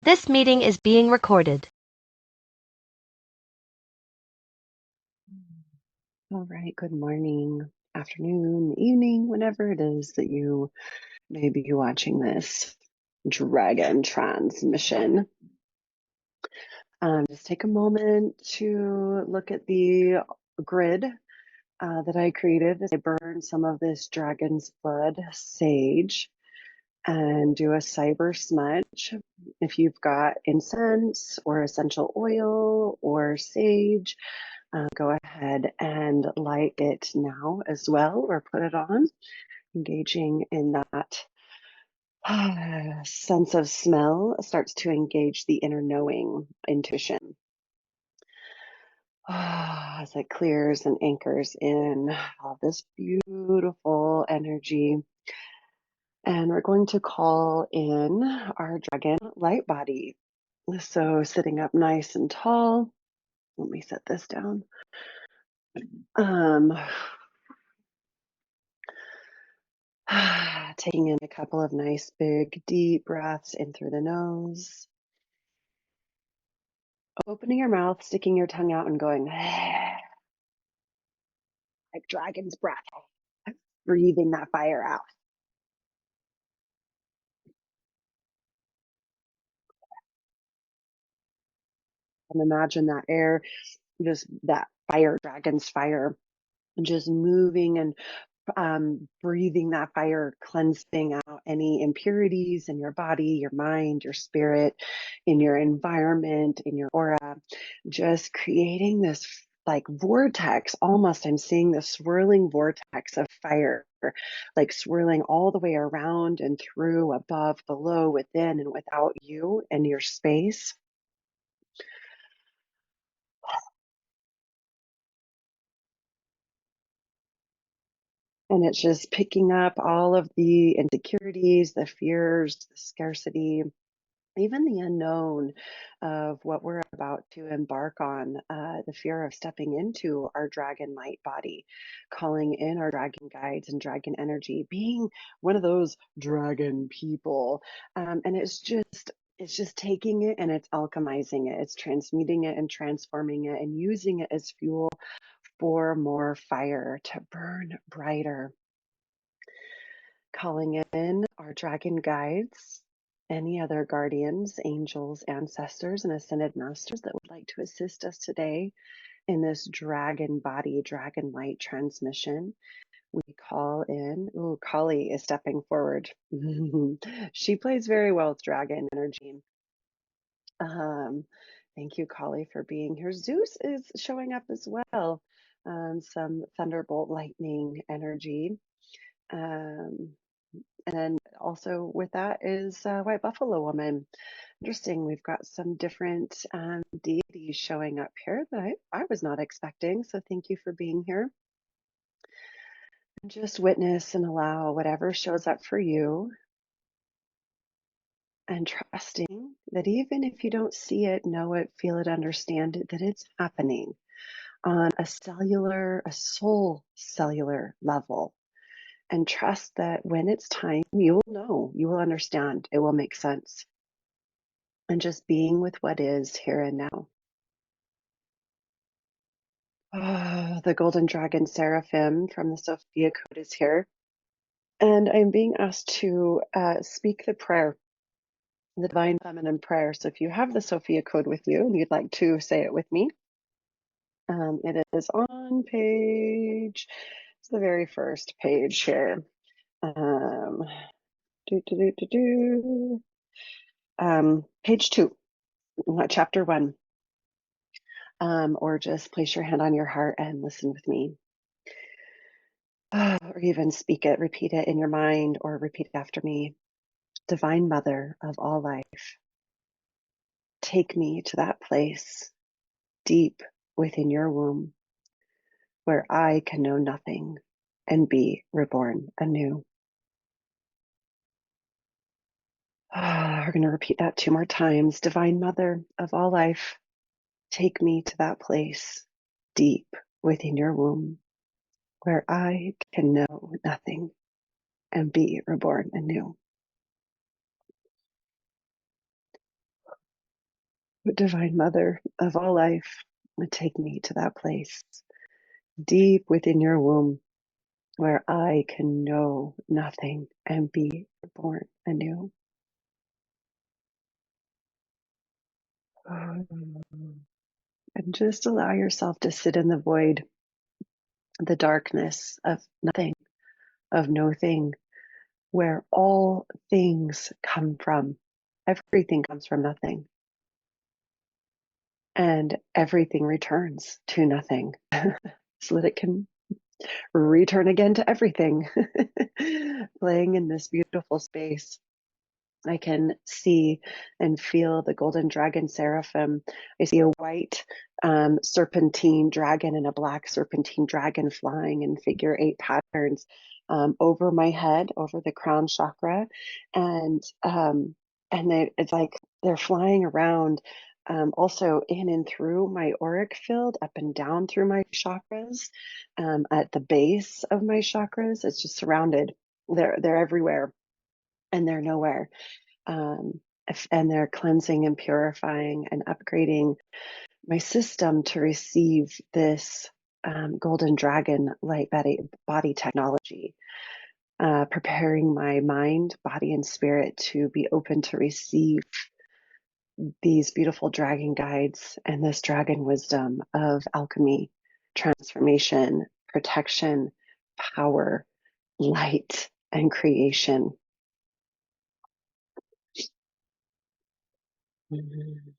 This meeting is being recorded. All right, good morning, afternoon, evening, whenever it is that you may be watching this dragon transmission. Just take a moment to look at the grid that I created as I burn some of this dragon's blood sage and do a cyber smudge. If you've got incense or essential oil or sage, go ahead and light it now as well, or put it on, engaging in that sense of smell starts to engage the inner knowing, intuition. As it clears and anchors in all this beautiful energy. And we're going to call in our dragon light body. So sitting up nice and tall. Let me set this down. Taking in a couple of nice big deep breaths in through the nose. Opening your mouth, sticking your tongue out and going like dragon's breath. Breathing that fire out. And imagine that air, just that fire, dragon's fire, just moving and breathing that fire, cleansing out any impurities in your body, your mind, your spirit, in your environment, in your aura, just creating this like vortex. Almost, I'm seeing the swirling vortex of fire, like swirling all the way around and through, above, below, within, and without you and your space. And it's just picking up all of the insecurities, the fears, the scarcity, even the unknown of what we're about to embark on, the fear of stepping into our dragon light body, calling in our dragon guides and dragon energy, being one of those dragon people. And it's just taking it and it's alchemizing it. It's transmuting it and transforming it and using it as fuel for more fire to burn brighter. Calling in our dragon guides, any other guardians, angels, ancestors, and ascended masters that would like to assist us today in this dragon body, dragon light transmission. We call in, Kali is stepping forward. She plays very well with dragon energy. Thank you, Kali, for being here. Zeus is showing up as well. Some thunderbolt lightning energy. Um, and also with that is White Buffalo Woman. Interesting. We've got some different deities showing up here that I was not expecting. So thank you for being here. And just witness and allow whatever shows up for you. And trusting that even if you don't see it, know it, feel it, understand it, that it's happening on a soul cellular level. And trust that when it's time, you will know, you will understand, it will make sense. And just being with what is here and now. The Golden Dragon Seraphim from the Sophia Code is here. And I'm being asked to speak the prayer, the Divine Feminine Prayer. So if you have the Sophia Code with you and you'd like to say it with me, it is on page, it's the very first page here. Page 2, chapter 1. Or just place your hand on your heart and listen with me. Or even speak it, repeat it in your mind, or repeat it after me. Divine Mother of all life, take me to that place deep within your womb where I can know nothing and be reborn anew. We're going to repeat that 2 more times. Divine Mother of all life, take me to that place deep within your womb where I can know nothing and be reborn anew. Divine Mother of all life, take me to that place deep within your womb where I can know nothing and be born anew. And just allow yourself to sit in the void, the darkness of nothing, of no thing, where all things come from. Everything comes from nothing. And everything returns to nothing so that it can return again to everything. Playing in this beautiful space, I can see and feel the golden dragon seraphim. I see a white serpentine dragon and a black serpentine dragon flying in figure eight patterns over my head, over the crown chakra, and it's like they're flying around. Also in and through my auric field, up and down through my chakras, at the base of my chakras. It's just surrounded. They're everywhere, and they're nowhere. um, and they're cleansing and purifying and upgrading my system to receive this golden dragon light body technology, preparing my mind, body, and spirit to be open to receive these beautiful dragon guides and this dragon wisdom of alchemy, transformation, protection, power, light, and creation. Mhm.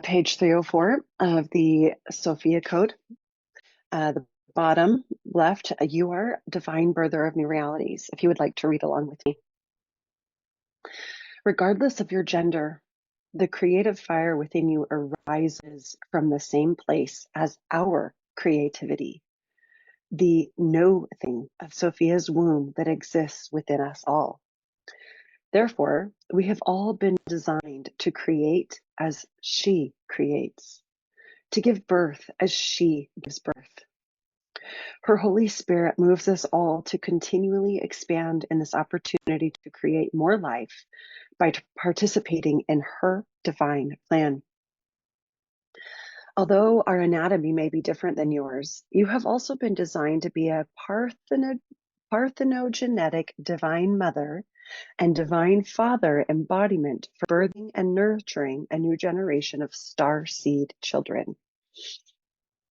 Page 304 of the Sophia Code, the bottom left, you are divine birther of new realities, if you would like to read along with me. Regardless of your gender, the creative fire within you arises from the same place as our creativity, the no thing of Sophia's womb that exists within us all. Therefore, we have all been designed to create as she creates, to give birth as she gives birth. Her Holy Spirit moves us all to continually expand in this opportunity to create more life by participating in her divine plan. Although our anatomy may be different than yours, you have also been designed to be a parthenogenetic divine mother and divine father embodiment for birthing and nurturing a new generation of star seed children.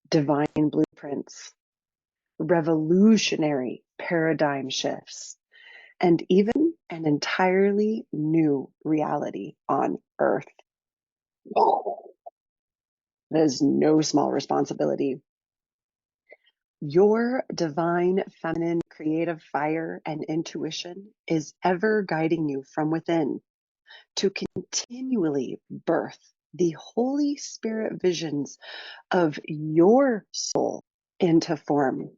Divine blueprints, revolutionary paradigm shifts, and even an entirely new reality on Earth. That is no small responsibility. Your divine feminine creative fire and intuition is ever guiding you from within to continually birth the Holy Spirit visions of your soul into form.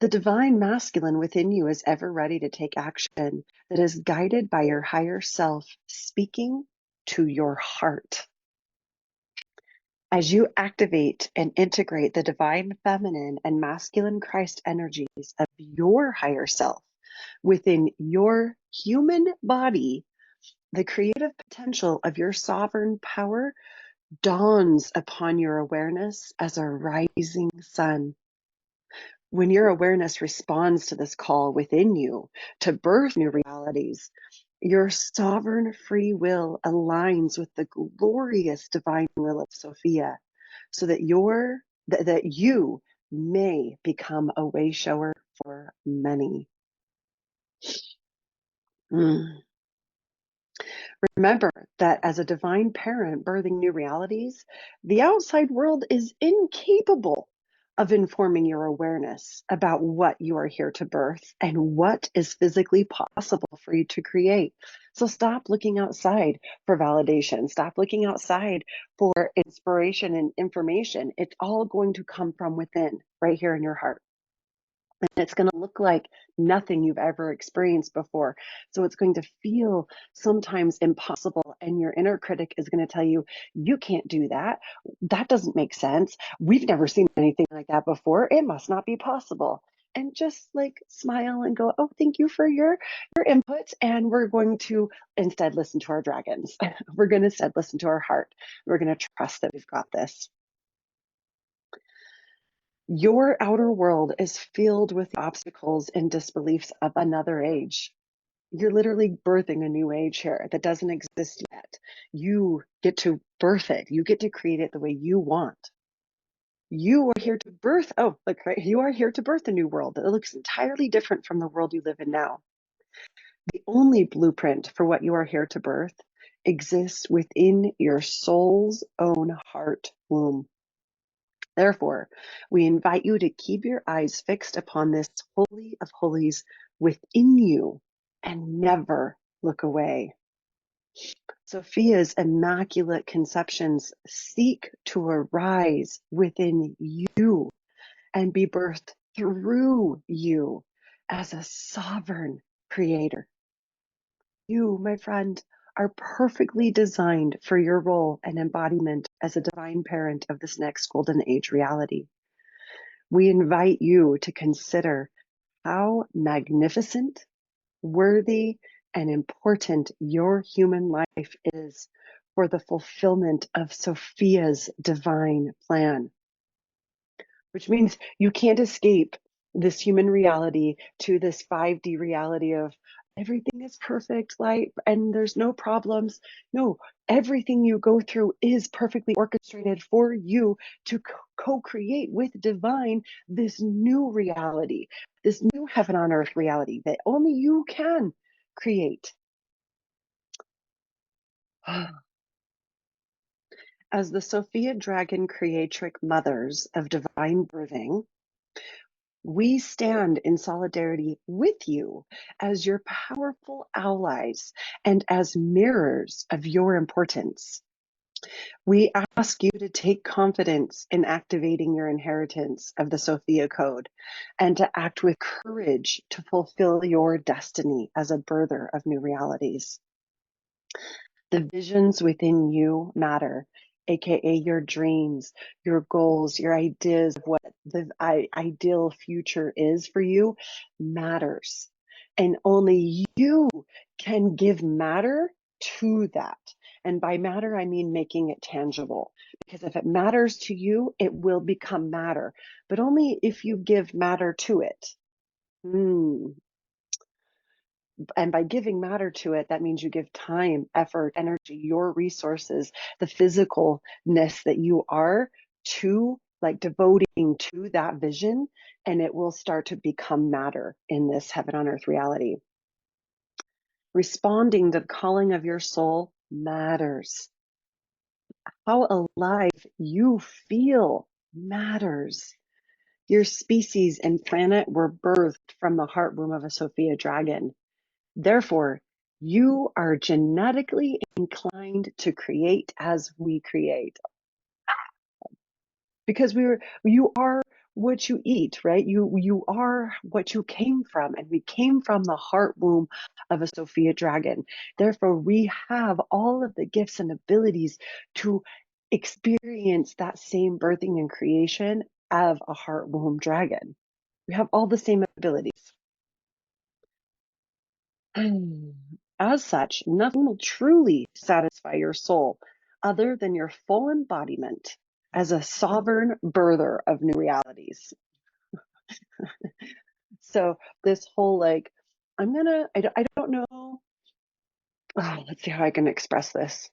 The divine masculine within you is ever ready to take action that is guided by your higher self speaking to your heart. As you activate and integrate the divine feminine and masculine Christ energies of your higher self within your human body, the creative potential of your sovereign power dawns upon your awareness as a rising sun. When your awareness responds to this call within you to birth new realities, your sovereign free will aligns with the glorious divine will of Sophia, so that you may become a way shower for many. Mm. Remember that as a divine parent birthing new realities, the outside world is incapable of informing your awareness about what you are here to birth and what is physically possible for you to create. So stop looking outside for validation. Stop looking outside for inspiration and information. It's all going to come from within, right here in your heart. And it's going to look like nothing you've ever experienced before. So it's going to feel sometimes impossible. And your inner critic is going to tell you, you can't do that. That doesn't make sense. We've never seen anything like that before. It must not be possible. and just like smile and go, oh, thank you for your input. And we're going to instead listen to our dragons. We're going to instead listen to our heart. We're going to trust that we've got this. Your outer world is filled with obstacles and disbeliefs of another age. You're literally birthing a new age here that doesn't exist yet. You get to birth it. You get to create it the way you want. You are here to birth. Oh, look, right. You are here to birth a new world that looks entirely different from the world you live in now. The only blueprint for what you are here to birth exists within your soul's own heart womb. Therefore, we invite you to keep your eyes fixed upon this holy of holies within you and never look away. Sophia's immaculate conceptions seek to arise within you and be birthed through you as a sovereign creator. You, my friend, are perfectly designed for your role and embodiment as a divine parent of this next golden age reality. We invite you to consider how magnificent, worthy, and important your human life is for the fulfillment of Sophia's divine plan, which means you can't escape this human reality to this 5D reality of everything is perfect, light, and there's no problems. No, everything you go through is perfectly orchestrated for you to co-create with divine this new reality, this new heaven on earth reality that only you can create. As the Sophia Dragon Creatrix Mothers of Divine Birthing, we stand in solidarity with you as your powerful allies and as mirrors of your importance. We ask you to take confidence in activating your inheritance of the Sophia Code and to act with courage to fulfill your destiny as a birther of new realities. The visions within you matter, aka your dreams, your goals, your ideas of what the ideal future is for you matters. And only you can give matter to that. And by matter, I mean making it tangible. Because if it matters to you, it will become matter, but only if you give matter to it. And by giving matter to it, that means you give time, effort, energy, your resources, the physicalness that you are to like devoting to that vision, and it will start to become matter in this heaven on earth reality. Responding to the calling of your soul matters. How alive you feel matters. Your species and planet were birthed from the heart womb of a Sophia dragon. Therefore, you are genetically inclined to create as we create. Because you are what you eat, right? You are what you came from, and we came from the heart womb of a Sophia dragon. Therefore, we have all of the gifts and abilities to experience that same birthing and creation of a heart womb dragon. We have all the same abilities. As such, nothing will truly satisfy your soul other than your full embodiment as a sovereign birther of new realities. So this whole like, I don't know. Oh, let's see how I can express this.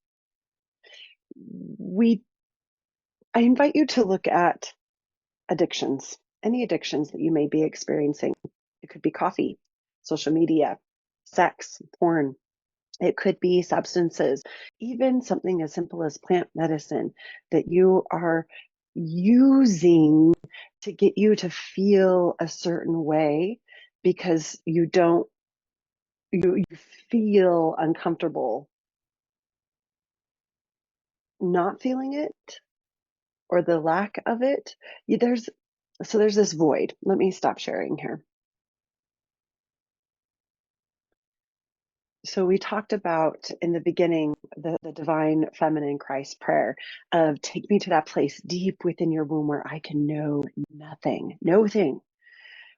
I invite you to look at addictions, any addictions that you may be experiencing. It could be coffee, social media, sex, porn. It could be substances, even something as simple as plant medicine that you are using to get you to feel a certain way because you feel uncomfortable not feeling it or the lack of it. There's this void. Let me stop sharing here. So we talked about in the beginning the divine feminine Christ prayer of take me to that place deep within your womb where I can know nothing, no thing.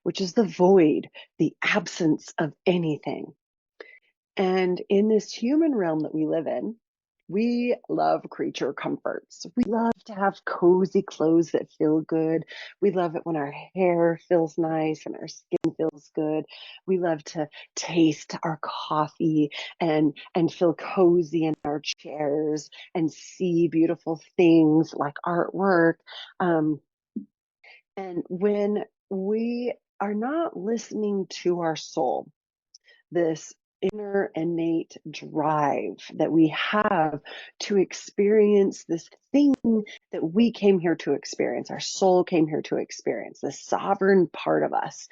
which is the void, the absence of anything. And in this human realm that we live in, we love creature comforts. We love to have cozy clothes that feel good. We love it when our hair feels nice and our skin feels good. We love to taste our coffee and feel cozy in our chairs and see beautiful things like artwork. Um, and when we are not listening to our soul, this inner innate drive that we have to experience this thing that we came here to experience, our soul came here to experience, the sovereign part of us.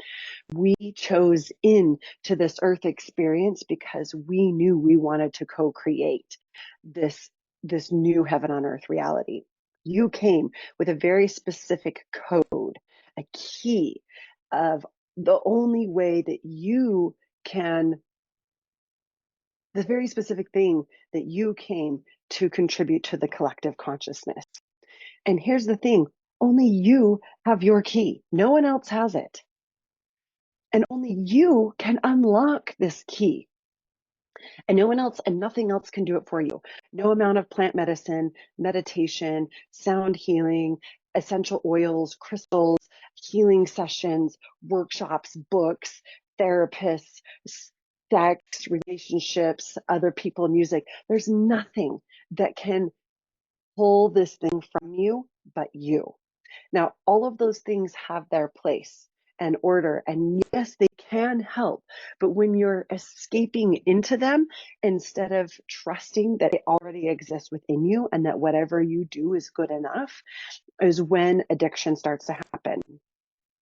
We chose into this earth experience because we knew we wanted to co-create this this new heaven on earth reality. You came with a very specific code, a key of the only way that you can, the very specific thing that you came to contribute to the collective consciousness. And here's the thing, only you have your key. No one else has it. And only you can unlock this key. And no one else and nothing else can do it for you. No amount of plant medicine, meditation, sound healing, essential oils, crystals, healing sessions, workshops, books, therapists, sex, relationships, other people, music. There's nothing that can pull this thing from you but you. Now, all of those things have their place and order, and yes, they can help. But when you're escaping into them instead of trusting that it already exists within you and that whatever you do is good enough, is when addiction starts to happen.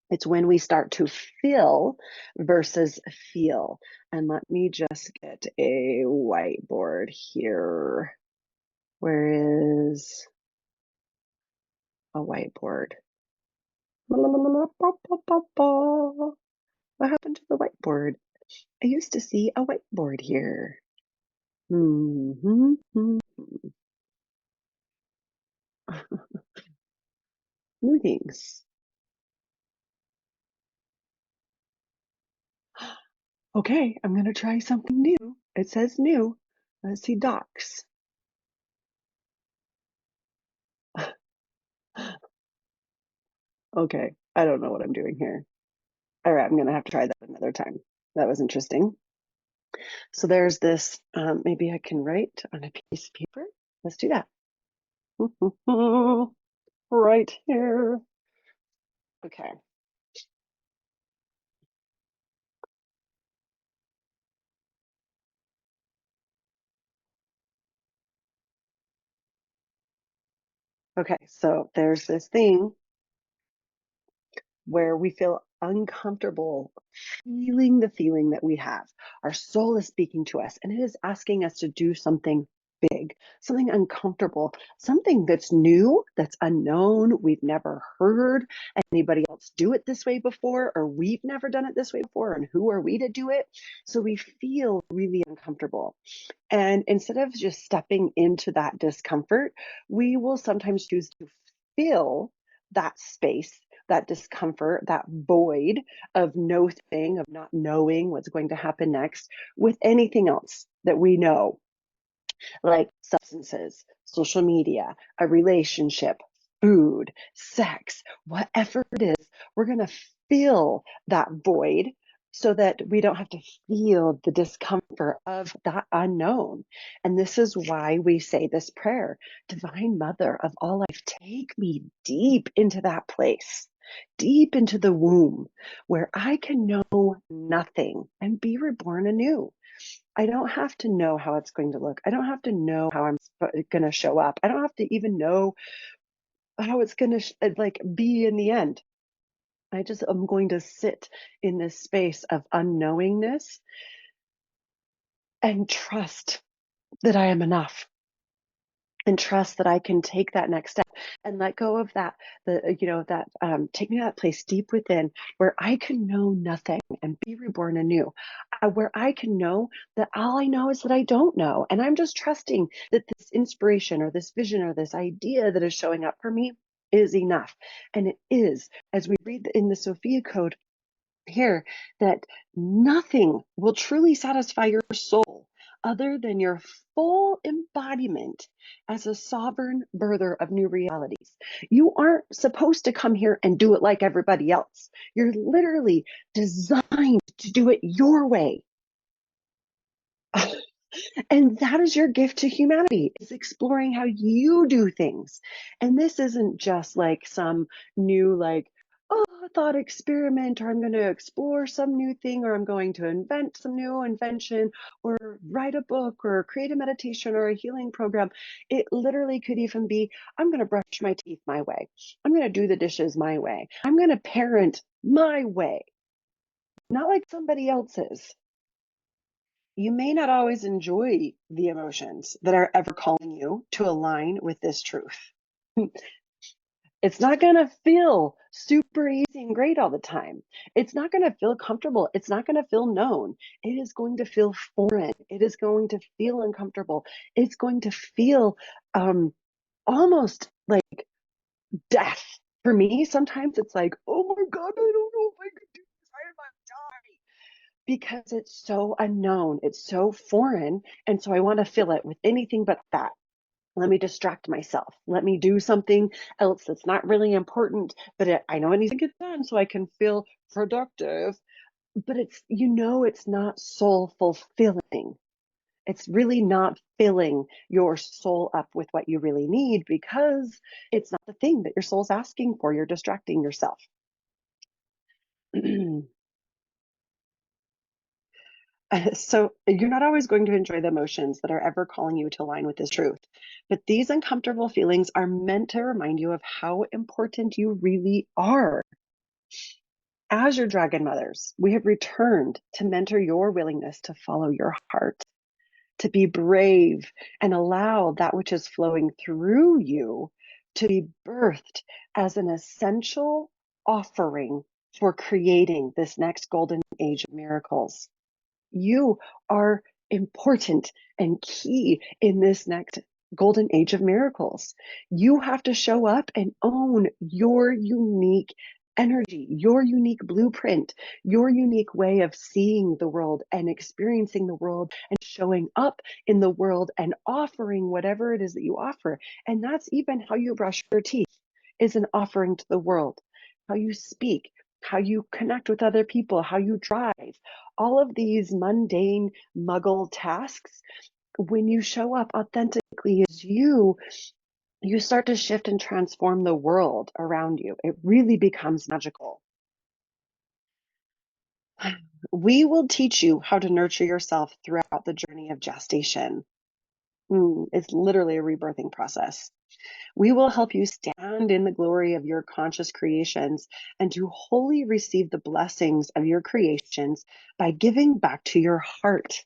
It's when we start to feel versus feel. And let me just get a whiteboard here. Where is a whiteboard? What happened to the whiteboard? I used to see a whiteboard here. New things. Okay, I'm going to try something new. It says new. Let's see docs. Okay, I don't know what I'm doing here. All right, I'm going to have to try that another time. That was interesting. So there's this, maybe I can write on a piece of paper. Let's do that. Right here. Okay. Okay, so there's this thing where we feel uncomfortable feeling the feeling that we have. Our soul is speaking to us and it is asking us to do something big, something uncomfortable, something that's new, that's unknown. We've never heard anybody else do it this way before, or we've never done it this way before. And who are we to do it? So we feel really uncomfortable. And instead of just stepping into that discomfort, we will sometimes choose to fill that space, that discomfort, that void of no thing, of not knowing what's going to happen next, with anything else that we know, like substances, social media, a relationship, food, sex, whatever it is, we're going to fill that void so that we don't have to feel the discomfort of that unknown. And this is why we say this prayer, Divine Mother of all life, take me deep into that place, deep into the womb where I can know nothing and be reborn anew. I don't have to know how it's going to look. I don't have to know how I'm going to show up. I don't have to even know how it's going to like be in the end. I just am going to sit in this space of unknowingness and trust that I am enough, and trust that I can take that next step and let go of that, take me to that place deep within where I can know nothing and be reborn anew, where I can know that all I know is that I don't know. And I'm just trusting that this inspiration or this vision or this idea that is showing up for me is enough. And it is, as we read in the Sophia Code, here that nothing will truly satisfy your soul other than your full embodiment as a sovereign birther of new realities. You aren't supposed to come here and do it like everybody else. You're literally designed to do it your way. And that is your gift to humanity, is exploring how you do things. And this isn't just like some new, like, oh, thought experiment, or I'm going to explore some new thing, or I'm going to invent some new invention, or write a book, or create a meditation or a healing program. It literally could even be, I'm going to brush my teeth my way. I'm going to do the dishes my way. I'm going to parent my way, not like somebody else's. You may not always enjoy the emotions that are ever calling you to align with this truth. It's not going to feel super easy and great all the time. It's not going to feel comfortable. It's not going to feel known. It is going to feel foreign. It is going to feel uncomfortable. It's going to feel almost like death. For me, sometimes it's like, oh my God, I don't know if I could do this. I might die, because it's so unknown, it's so foreign. And so I want to fill it with anything but that. Let me distract myself. Let me do something else that's not really important, but I know it needs to get done so I can feel productive. But it's not soul fulfilling. It's really not filling your soul up with what you really need, because it's not the thing that your soul's asking for. You're distracting yourself. So you're not always going to enjoy the emotions that are ever calling you to align with this truth. But these uncomfortable feelings are meant to remind you of how important you really are. As your dragon mothers, we have returned to mentor your willingness to follow your heart, to be brave and allow that which is flowing through you to be birthed as an essential offering for creating this next golden age of miracles. You are important and key in this next golden age of miracles. You have to show up and own your unique energy, your unique blueprint, your unique way of seeing the world and experiencing the world and showing up in the world and offering whatever it is that you offer. And that's even how you brush your teeth, is an offering to the world. How you speak, how you connect with other people, how you drive, all of these mundane muggle tasks. When you show up authentically as you start to shift and transform the world around you. It really becomes magical. We will teach you how to nurture yourself throughout the journey of gestation. It's literally a rebirthing process. We will help you stand in the glory of your conscious creations and to wholly receive the blessings of your creations by giving back to your heart.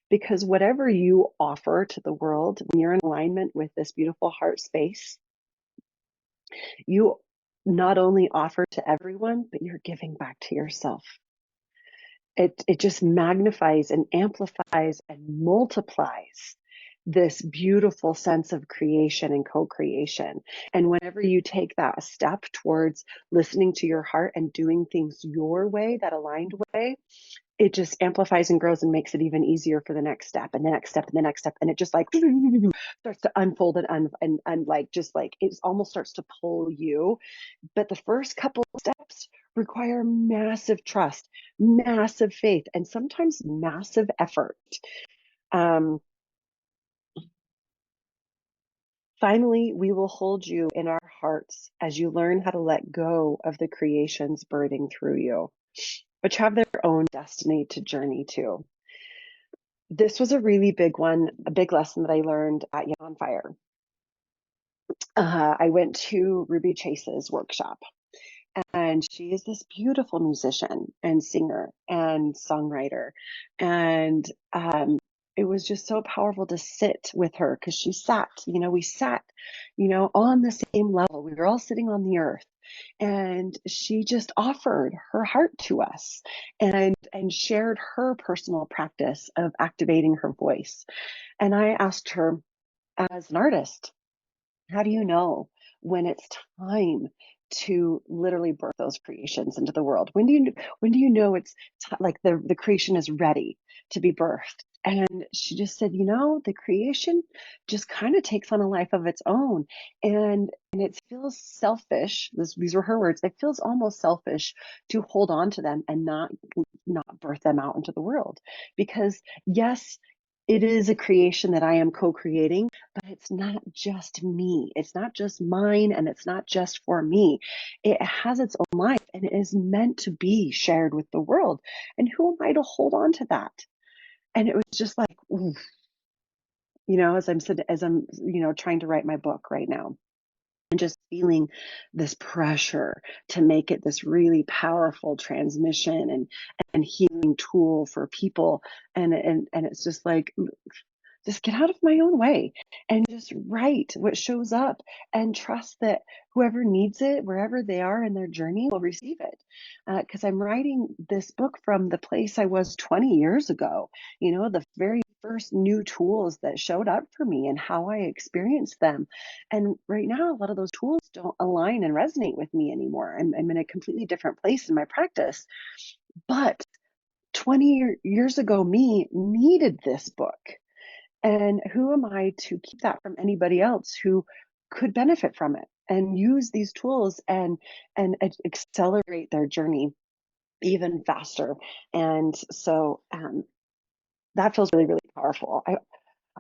Because whatever you offer to the world, when you're in alignment with this beautiful heart space, you not only offer to everyone, but you're giving back to yourself. It just magnifies and amplifies and multiplies this beautiful sense of creation and co-creation. And whenever you take that step towards listening to your heart and doing things your way, that aligned way, it just amplifies and grows and makes it even easier for the next step and the next step and the next step. And it just like starts to unfold and like, just like it almost starts to pull you. But the first couple of steps require massive trust, massive faith, and sometimes massive effort. Um, Finally, we will hold you in our hearts as you learn how to let go of the creations birthing through you, which have their own destiny to journey to. This was a really big one, a big lesson that I learned at Young on Fire. I went to Ruby Chase's workshop, and she is this beautiful musician and singer and songwriter. And it was just so powerful to sit with her, because we sat, on the same level. We were all sitting on the earth. And she just offered her heart to us and shared her personal practice of activating her voice. And I asked her, as an artist, how do you know when it's time to literally birth those creations into the world? When do you know like the creation is ready to be birthed? And she just said, the creation just kind of takes on a life of its own. And it feels selfish. These were her words. It feels almost selfish to hold on to them and not birth them out into the world. Because yes, it is a creation that I am co-creating, but it's not just me. It's not just mine, and it's not just for me. It has its own life, and it is meant to be shared with the world. And who am I to hold on to that? And it was just like, oof, as I'm trying to write my book right now, and just feeling this pressure to make it this really powerful transmission and healing tool for people. And it's just like, just get out of my own way and just write what shows up and trust that whoever needs it, wherever they are in their journey, will receive it. Because I'm writing this book from the place I was 20 years ago, the very first new tools that showed up for me and how I experienced them. And right now, a lot of those tools don't align and resonate with me anymore. I'm in a completely different place in my practice. But 20 years ago, me needed this book. And who am I to keep that from anybody else who could benefit from it and use these tools and accelerate their journey even faster? And so that feels really, really powerful.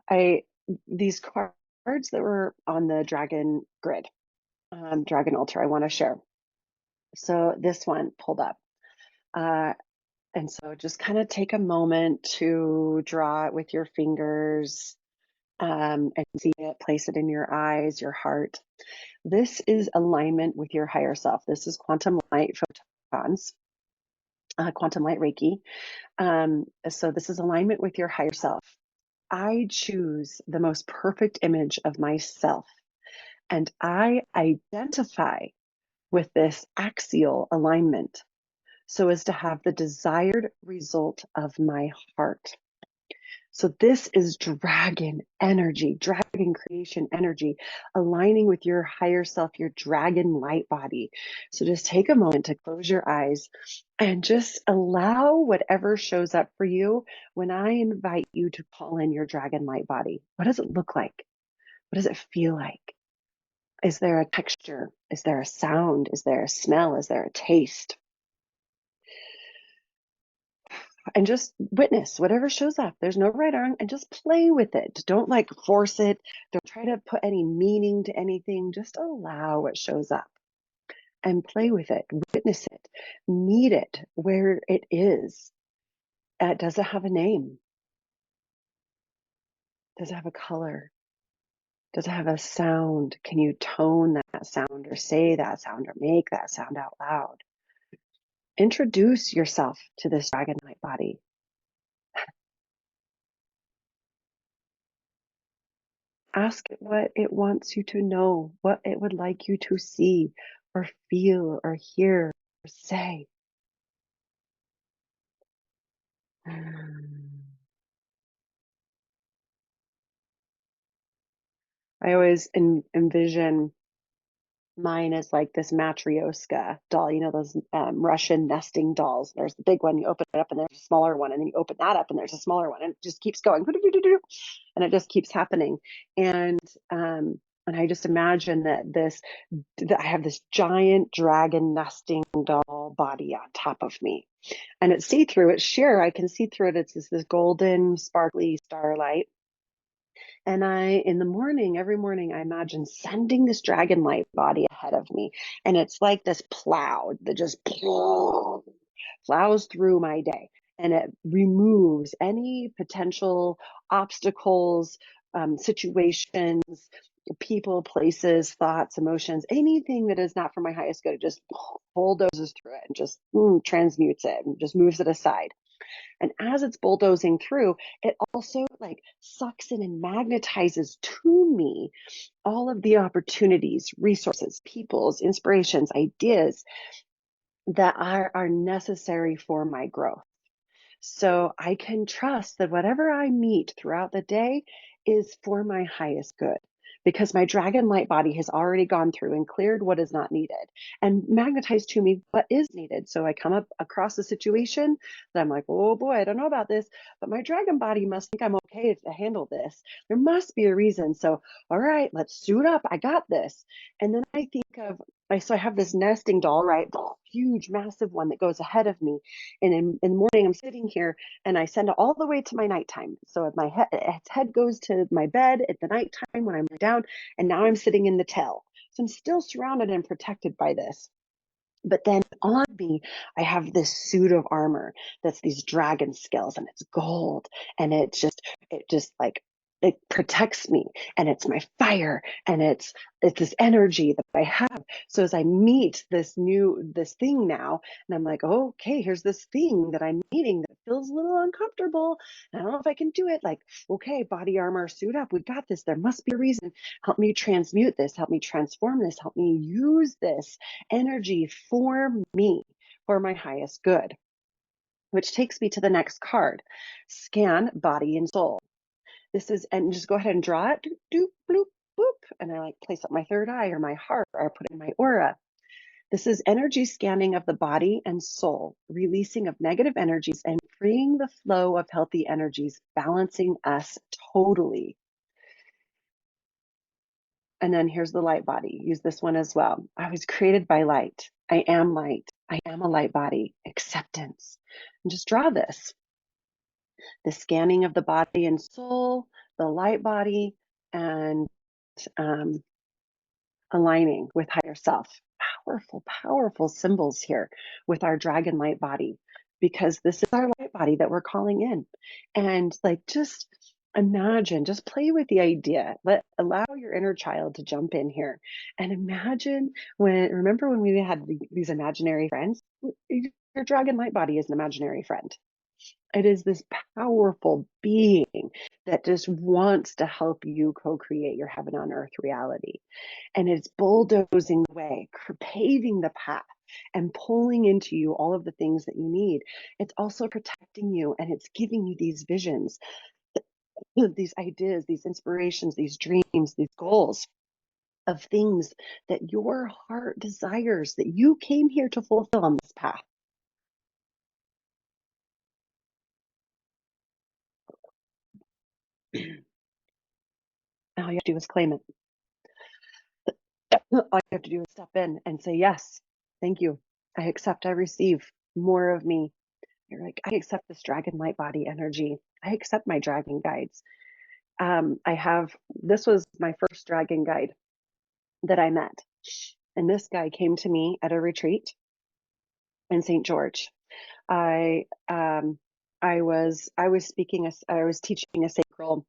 I these cards that were on the dragon grid, dragon altar, I want to share. So this one pulled up. Uh, and so just kind of take a moment to draw it with your fingers, and see it, place it in your eyes, your heart. This is alignment with your higher self. This is quantum light photons, quantum light Reiki. So this is alignment with your higher self. I choose the most perfect image of myself, and I identify with this axial alignment so as to have the desired result of my heart. So this is dragon energy, dragon creation energy, aligning with your higher self, your dragon light body. So just take a moment to close your eyes and just allow whatever shows up for you when I invite you to call in your dragon light body. What does it look like? What does it feel like? Is there a texture? Is there a sound? Is there a smell? Is there a taste? And just witness whatever shows up. There's no right or wrong, and just play with it. Don't like force it. Don't try to put any meaning to anything. Just allow what shows up and play with it. Witness it. Meet it where it is. Does it have a name? Does it have a color? Does it have a sound? Can you tone that sound or say that sound or make that sound out loud? Introduce yourself to this dragon light body. Ask it what it wants you to know, what it would like you to see or feel or hear or say. I always envision mine as like this Matryoshka doll, those Russian nesting dolls. There's the big one, you open it up and there's a smaller one, and then you open that up and there's a smaller one, and it just keeps going. And it just keeps happening. And I just imagine that I have this giant dragon nesting doll body on top of me. And it's see-through, it's sheer, I can see through it. It's this golden, sparkly starlight. And in the morning, every morning, I imagine sending this dragon light body ahead of me. And it's like this plow that just plows through my day. And it removes any potential obstacles, situations, people, places, thoughts, emotions, anything that is not for my highest good. It just bulldozes through it and just transmutes it and just moves it aside. And as it's bulldozing through, it also like sucks in and magnetizes to me all of the opportunities, resources, peoples, inspirations, ideas that are necessary for my growth. So I can trust that whatever I meet throughout the day is for my highest good, because my dragon light body has already gone through and cleared what is not needed and magnetized to me what is needed. So I come up across a situation that I'm like, oh boy, I don't know about this, but my dragon body must think I'm okay to handle this. There must be a reason. So, all right, let's suit up. I got this. And then I think of, so I have this nesting doll, right? Huge, massive one that goes ahead of me. And in the morning, I'm sitting here and I send it all the way to my nighttime. So my its head goes to my bed at the nighttime when I'm down, and now I'm sitting in the tail. So I'm still surrounded and protected by this. But then on me, I have this suit of armor that's these dragon scales and it's gold and it just like, it protects me and it's my fire and it's this energy that I have. So as I meet this thing now, and I'm like, oh, okay, here's this thing that I'm meeting that feels a little uncomfortable. I don't know if I can do it. Like, okay, body armor, suit up. We got this. There must be a reason. Help me transmute this. Help me transform this. Help me use this energy for me, for my highest good. Which takes me to the next card, scan body and soul. This is, and just go ahead and draw it, doop, bloop, boop. And I like place up my third eye or my heart, or I put in my aura. This is energy scanning of the body and soul, releasing of negative energies and freeing the flow of healthy energies, balancing us totally. And then here's the light body. Use this one as well. I was created by light. I am light. I am a light body. Acceptance. And just draw this. The scanning of the body and soul, the light body, and um, aligning with higher self. Powerful, powerful symbols here with our dragon light body, because this is our light body that we're calling in. And like, just imagine, just play with the idea. Allow your inner child to jump in here and imagine remember when we had these imaginary friends? Your dragon light body is an imaginary friend. It is this powerful being that just wants to help you co-create your heaven on earth reality. And it's bulldozing the way, paving the path, and pulling into you all of the things that you need. It's also protecting you, and it's giving you these visions, these ideas, these inspirations, these dreams, these goals of things that your heart desires, that you came here to fulfill on this path. All you have to do is claim it. All you have to do is step in and say, yes, thank you. I accept, I receive more of me. You're like, I accept this dragon light body energy. I accept my dragon guides. This was my first dragon guide that I met. And this guy came to me at a retreat in St. George. I, um, I was I was teaching a sacral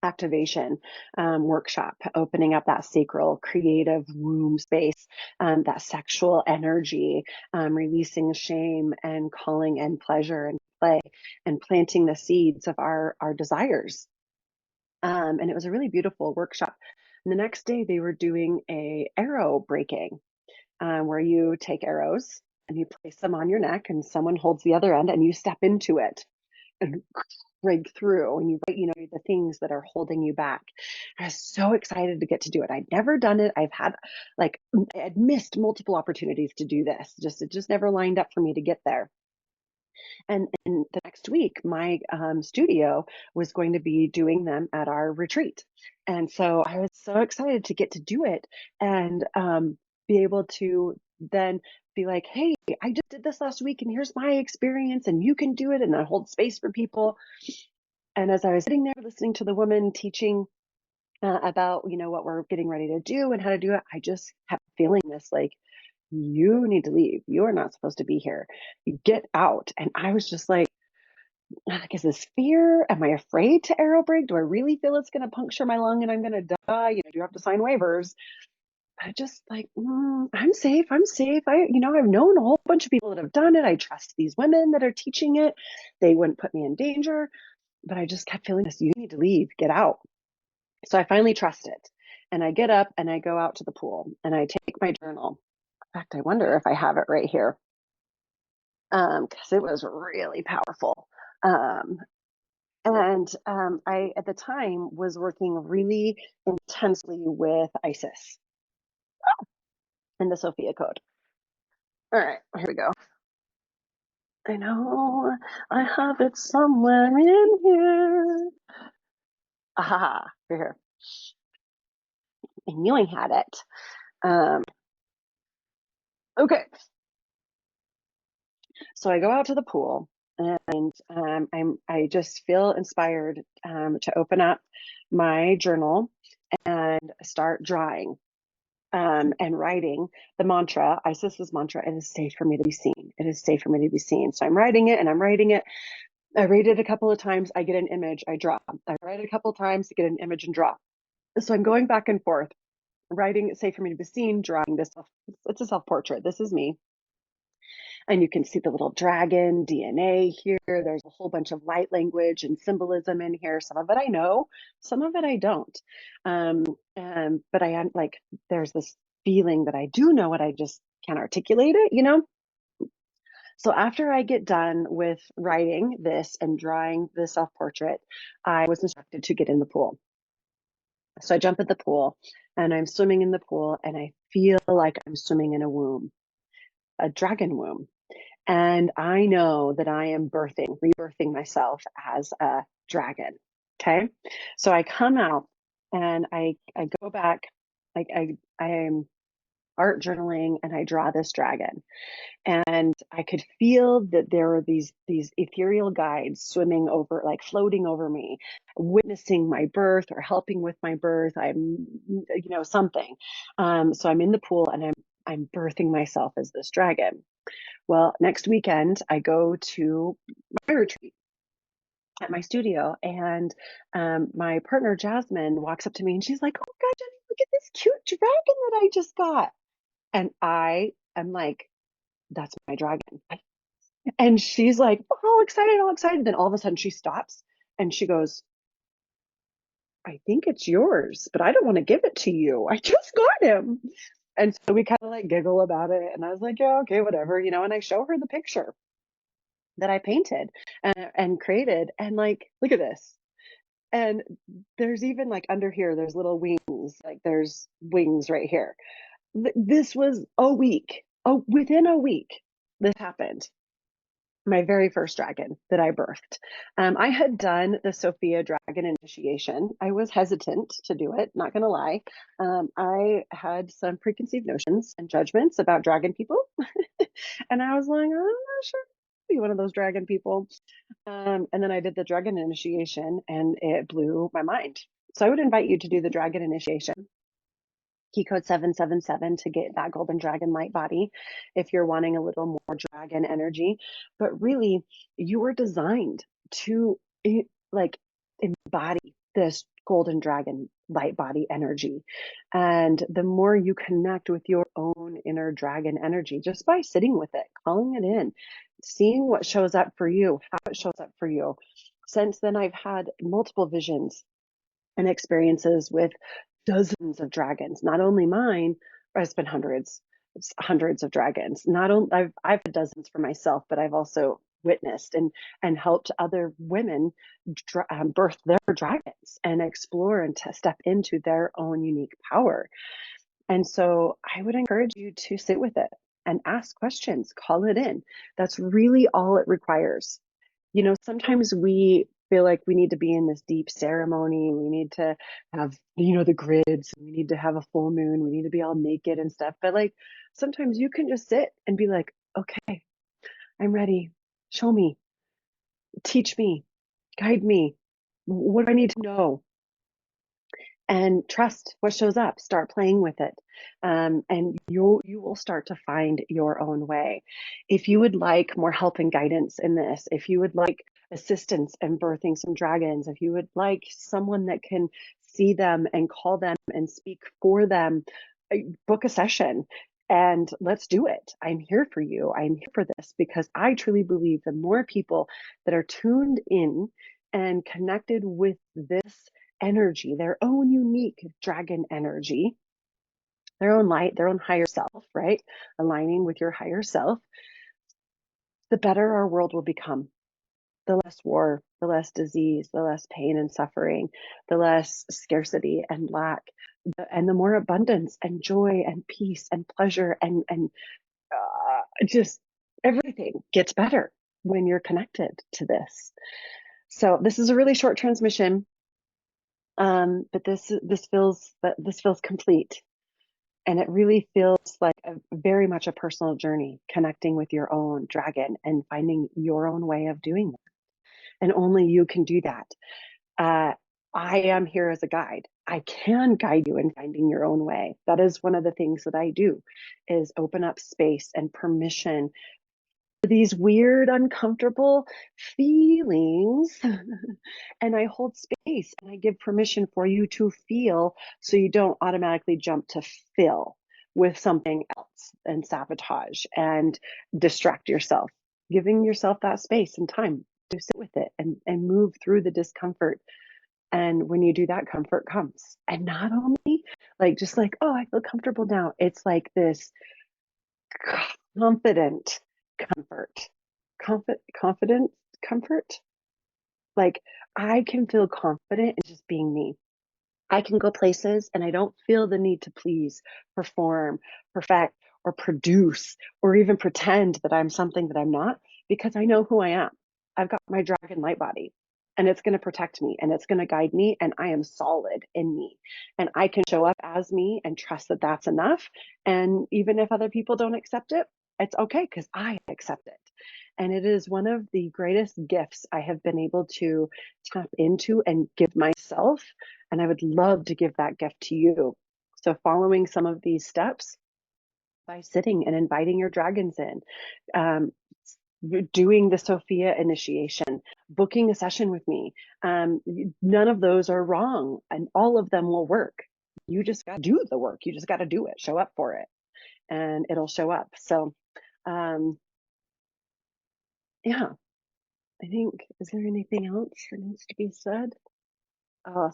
activation workshop, opening up that sacral creative womb space, that sexual energy, releasing shame and calling in pleasure and play, and planting the seeds of our desires. And it was a really beautiful workshop. And the next day they were doing a arrow breaking, where you take arrows and you place them on your neck and someone holds the other end and you step into it and break through, and you write, the things that are holding you back. I was so excited to get to do it. I'd never done it. I had missed multiple opportunities to do this. It just never lined up for me to get there. And the next week, my studio was going to be doing them at our retreat. And so I was so excited to get to do it and be able to then be like, hey, I just did this last week and here's my experience and you can do it. And I hold space for people. And as I was sitting there listening to the woman teaching about, what we're getting ready to do and how to do it, I just kept feeling this like, you need to leave. You are not supposed to be here. You get out. And I was just like, is this fear? Am I afraid to arrow break? Do I really feel it's going to puncture my lung and I'm going to die? Do you have to sign waivers? I just like, I'm safe. I'm safe. I've known a whole bunch of people that have done it. I trust these women that are teaching it. They wouldn't put me in danger. But I just kept feeling this, you need to leave, get out. So I finally trust it. And I get up and I go out to the pool and I take my journal. In fact, I wonder if I have it right here, because it was really powerful. Um, And I, at the time, was working really intensely with Isis and the Sophia Code. All right, here we go. I know I have it somewhere in here. Aha, here. I knew I had it. Um, okay, so I go out to the pool, and I just feel inspired to open up my journal and start drawing and writing the mantra, Isis's mantra. It is safe for me to be seen. It is safe for me to be seen. So I'm writing it and I'm writing it. I read it a couple of times. I get an image. I draw. I write it a couple of times to get an image and draw. So I'm going back and forth, writing it safe for me to be seen, drawing this. It's a self portrait. This is me. And you can see the little dragon DNA here. There's a whole bunch of light language and symbolism in here. Some of it I know, some of it I don't. But I am like, there's this feeling that I do know it. I just can't articulate it, you know? So after I get done with writing this and drawing the self portrait, I was instructed to get in the pool. So I jump in the pool and I'm swimming in the pool and I feel like I'm swimming in a womb, a dragon womb. And I know that I am rebirthing myself as a dragon. Okay. So I come out and I go back, like I am art journaling and I draw this dragon. And I could feel that there were these ethereal guides swimming over, like floating over me, witnessing my birth or helping with my birth. I'm, something. So I'm in the pool and I'm birthing myself as this dragon. Well, next weekend I go to my retreat at my studio, and my partner Jasmine walks up to me and she's like, "Oh God, Jenny, look at this cute dragon that I just got." And I am like, "That's my dragon." And she's like, all excited, all excited. Then all of a sudden she stops and she goes, "I think it's yours, but I don't want to give it to you. I just got him." And so we kind of like giggle about it. And I was like, "Yeah, okay, whatever, and I show her the picture that I painted and created. And like, look at this. And there's even like under here, there's little wings, like there's wings right here. This was a week. Oh, within a week, this happened. My very first dragon that I birthed. I had done the Sophia dragon initiation. I was hesitant to do it, not going to lie. I had some preconceived notions and judgments about dragon people. And I was like, I'm not sure I'll be one of those dragon people. And then I did the dragon initiation and it blew my mind. So I would invite you to do the dragon initiation, key code 777, to get that golden dragon light body if you're wanting a little more dragon energy. But really, you were designed to like embody this golden dragon light body energy. And the more you connect with your own inner dragon energy, just by sitting with it, calling it in, seeing what shows up for you, how it shows up for you. Since then, I've had multiple visions and experiences with dozens of dragons. Not only mine, it's been hundreds. It's hundreds of dragons. Not only I've had dozens for myself, but I've also witnessed and helped other women birth their dragons and explore and to step into their own unique power. And so I would encourage you to sit with it and ask questions, call it in. That's really all it requires. Sometimes we feel like we need to be in this deep ceremony. We need to have, the grids. We need to have a full moon. We need to be all naked and stuff. But like sometimes you can just sit and be like, okay, I'm ready. Show me, teach me, guide me. What do I need to know? And trust what shows up. Start playing with it, and you will start to find your own way. If you would like more help and guidance in this, if you would like assistance in birthing some dragons, if you would like someone that can see them and call them and speak for them, book a session and let's do it. I'm here for you. I'm here for this because I truly believe the more people that are tuned in and connected with this energy, their own unique dragon energy, their own light, their own higher self, right? Aligning with your higher self, the better our world will become. The less war, the less disease, the less pain and suffering, the less scarcity and lack, and the more abundance and joy and peace and pleasure and just everything gets better when you're connected to this. So this is a really short transmission, but this feels complete, and it really feels like a very much a personal journey, connecting with your own dragon and finding your own way of doing that. And only you can do that. Uh, I am here as a guide. I can guide you in finding your own way. That is one of the things that I do, is open up space and permission for these weird, uncomfortable feelings. And I hold space and I give permission for you to feel, so you don't automatically jump to fill with something else and sabotage and distract yourself. Giving yourself that space and time to sit with it and move through the discomfort. And when you do that, comfort comes. And not only like just like, oh, I feel comfortable now. It's like this confident comfort. Confident comfort. Like, I can feel confident in just being me. I can go places and I don't feel the need to please, perform, perfect, or produce, or even pretend that I'm something that I'm not, because I know who I am. I've got my dragon light body, and it's going to protect me and it's going to guide me, and I am solid in me. And I can show up as me and trust that that's enough. And even if other people don't accept it, it's okay, because I accept it. And it is one of the greatest gifts I have been able to tap into and give myself. And I would love to give that gift to you. So, following some of these steps by sitting and inviting your dragons in, um, doing the Sophia initiation, booking a session with me, none of those are wrong, and all of them will work. You just got to do the work. You just got to do it, show up for it, and it'll show up. So, um, yeah, I think, is there anything else that needs to be said?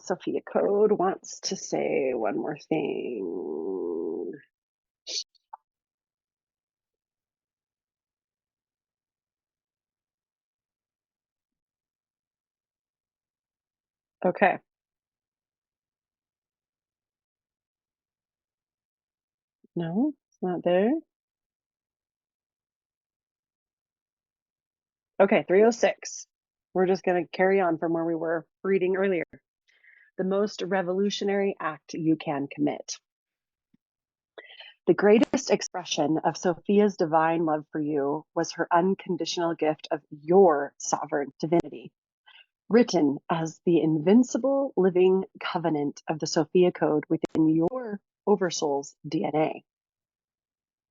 Sophia Code wants to say one more thing. Okay. No, it's not there. Okay, 306. We're just going to carry on from where we were reading earlier. The most revolutionary act you can commit. The greatest expression of Sophia's divine love for you was her unconditional gift of your sovereign divinity, written as the invincible living covenant of the Sophia Code within your Oversoul's DNA.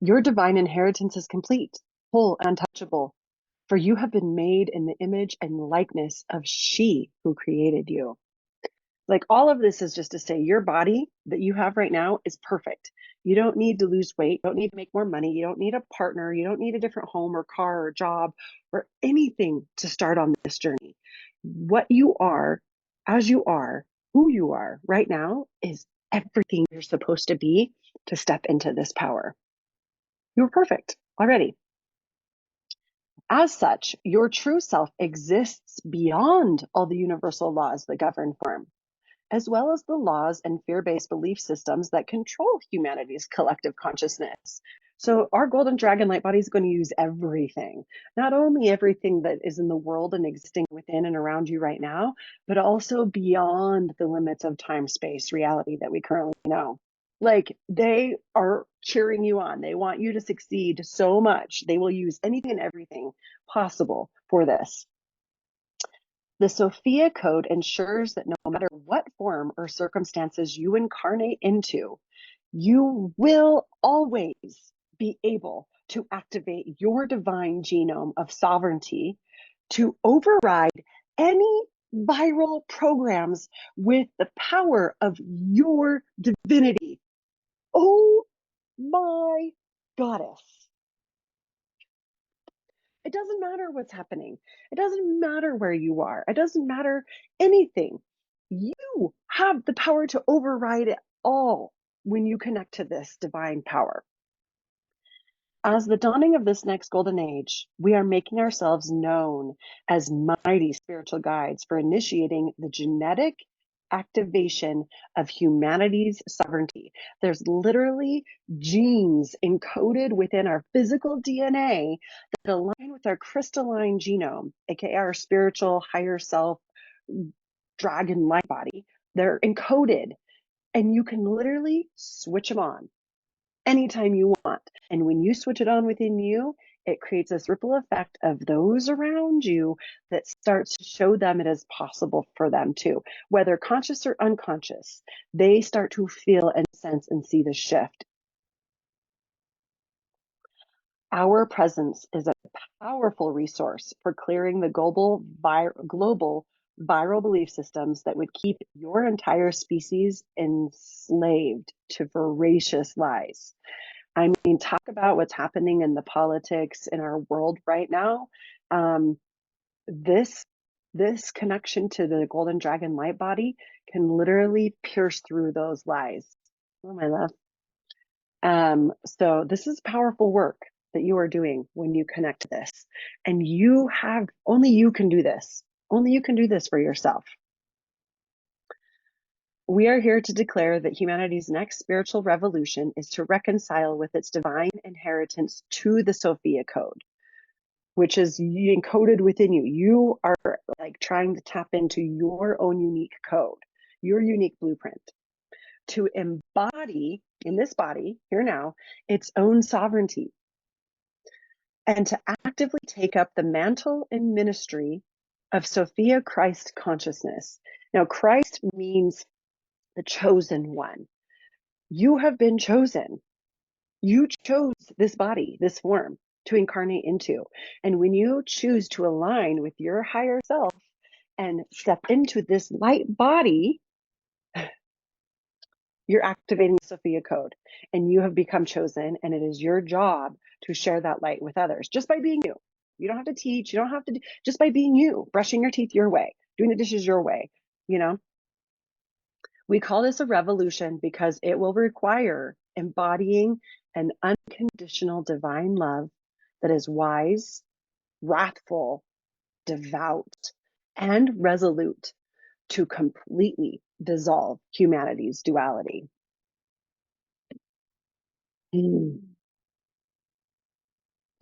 Your divine inheritance is complete, whole, and untouchable, for you have been made in the image and likeness of she who created you. Like, all of this is just to say your body that you have right now is perfect. You don't need to lose weight. You don't need to make more money. You don't need a partner. You don't need a different home or car or job or anything to start on this journey. What you are, as you are, who you are right now, is everything you're supposed to be to step into this power. You're perfect already. As such, your true self exists beyond all the universal laws that govern form, as well as the laws and fear-based belief systems that control humanity's collective consciousness. So our golden dragon light body is going to use everything, not only everything that is in the world and existing within and around you right now, but also beyond the limits of time, space, reality that we currently know. Like, they are cheering you on. They want you to succeed so much. They will use anything and everything possible for this. The Sophia Code ensures that no matter what form or circumstances you incarnate into, you will always be able to activate your divine genome of sovereignty to override any viral programs with the power of your divinity. Oh my goddess. It doesn't matter what's happening. It doesn't matter where you are. It doesn't matter anything. You have the power to override it all when you connect to this divine power. As the dawning of this next golden age, we are making ourselves known as mighty spiritual guides for initiating the genetic activation of humanity's sovereignty. There's literally genes encoded within our physical DNA that align with our crystalline genome, aka our spiritual higher self dragon light body. They're encoded, and you can literally switch them on anytime you want. And when you switch it on within you, it creates this ripple effect of those around you that starts to show them it is possible for them too. Whether conscious or unconscious, they start to feel and sense and see the shift. Our presence is a powerful resource for clearing the global viral belief systems that would keep your entire species enslaved to voracious lies. I mean, talk about what's happening in the politics in our world right now. Um, this this connection to the golden dragon light body can literally pierce through those lies. Oh, my love. So this is powerful work that you are doing when you connect to this. And you have only you can do this. Only you can do this for yourself. We are here to declare that humanity's next spiritual revolution is to reconcile with its divine inheritance to the Sophia Code, which is encoded within you. You are like trying to tap into your own unique code, your unique blueprint, to embody in this body, here now, its own sovereignty, and to actively take up the mantle and ministry of Sophia Christ consciousness. Now, Christ means the chosen one. You have been chosen. You chose this body, this form to incarnate into. And when you choose to align with your higher self and step into this light body, you're activating the Sophia Code and you have become chosen. And it is your job to share that light with others just by being you. You don't have to teach. You don't have to, just by being you, brushing your teeth your way, doing the dishes your way, you know? We call this a revolution because it will require embodying an unconditional divine love that is wise, wrathful, devout, and resolute to completely dissolve humanity's duality.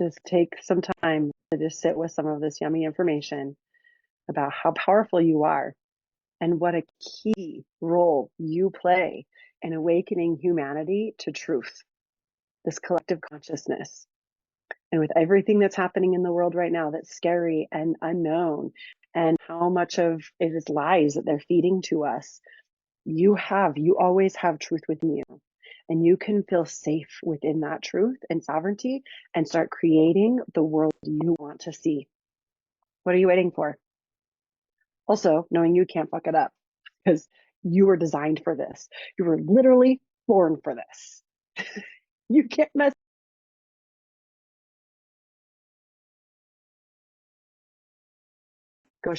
Just take some time to just sit with some of this yummy information about how powerful you are and what a key role you play in awakening humanity to truth, this collective consciousness. And with everything that's happening in the world right now that's scary and unknown, and how much of it is lies that they're feeding to us, you always have truth within you. And you can feel safe within that truth and sovereignty and start creating the world you want to see. What are you waiting for? Also, knowing you can't fuck it up because you were designed for this. You were literally born for this. You can't mess. Go